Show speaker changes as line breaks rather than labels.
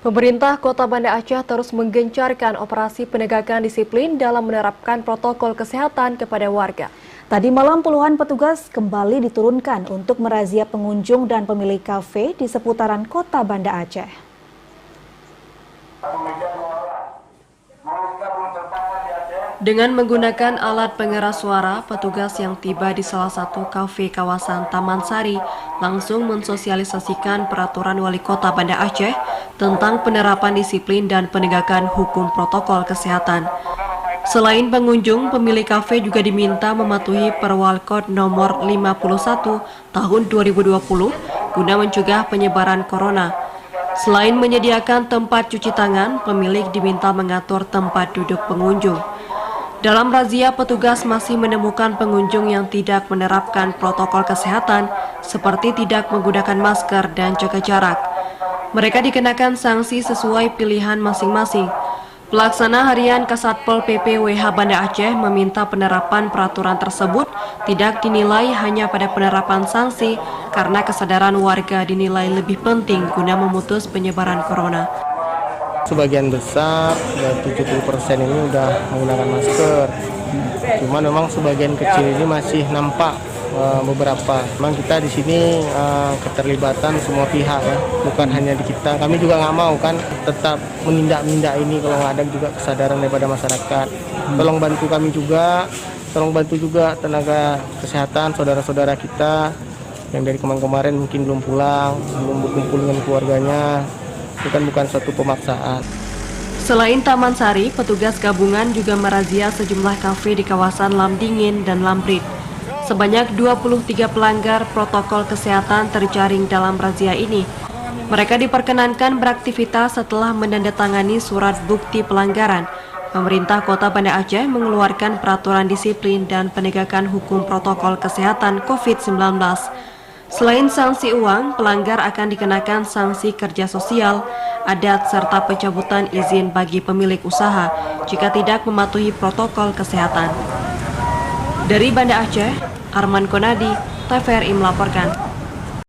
Pemerintah Kota Banda Aceh terus menggencarkan operasi penegakan disiplin dalam menerapkan protokol kesehatan kepada warga. Tadi malam puluhan petugas kembali diturunkan untuk merazia pengunjung dan pemilik kafe di seputaran Kota Banda Aceh. Dengan menggunakan alat pengeras suara, petugas yang tiba di salah satu kafe kawasan Taman Sari langsung mensosialisasikan peraturan Wali Kota Banda Aceh tentang penerapan disiplin dan penegakan hukum protokol kesehatan. Selain pengunjung, pemilik kafe juga diminta mematuhi Perwalkod nomor 51 tahun 2020 guna mencegah penyebaran corona. Selain menyediakan tempat cuci tangan, pemilik diminta mengatur tempat duduk pengunjung. Dalam razia, petugas masih menemukan pengunjung yang tidak menerapkan protokol kesehatan seperti tidak menggunakan masker dan jaga jarak. Mereka dikenakan sanksi sesuai pilihan masing-masing. Pelaksana Harian Kasatpol PP WH Banda Aceh meminta penerapan peraturan tersebut tidak dinilai hanya pada penerapan sanksi karena kesadaran warga dinilai lebih penting guna memutus penyebaran corona.
Sebagian besar, 70% ini udah menggunakan masker. Cuman memang sebagian kecil ini masih nampak beberapa. Memang kita di sini keterlibatan semua pihak ya, bukan hanya di kita. Kami juga nggak mau kan tetap menindak ini kalau nggak ada juga kesadaran daripada masyarakat. Tolong bantu kami juga, tolong bantu juga tenaga kesehatan saudara-saudara kita yang dari kemarin mungkin belum pulang, belum berkumpul dengan keluarganya. Itu kan bukan suatu pemaksaan.
Selain Taman Sari, petugas gabungan juga merazia sejumlah kafe di kawasan Lamdingin dan Lambrit. Sebanyak 23 pelanggar protokol kesehatan terjaring dalam razia ini. Mereka diperkenankan beraktivitas setelah menandatangani surat bukti pelanggaran. Pemerintah Kota Banda Aceh mengeluarkan peraturan disiplin dan penegakan hukum protokol kesehatan COVID-19. Selain sanksi uang, pelanggar akan dikenakan sanksi kerja sosial, adat, serta pencabutan izin bagi pemilik usaha jika tidak mematuhi protokol kesehatan. Dari Banda Aceh, Arman Konadi, TVRI melaporkan.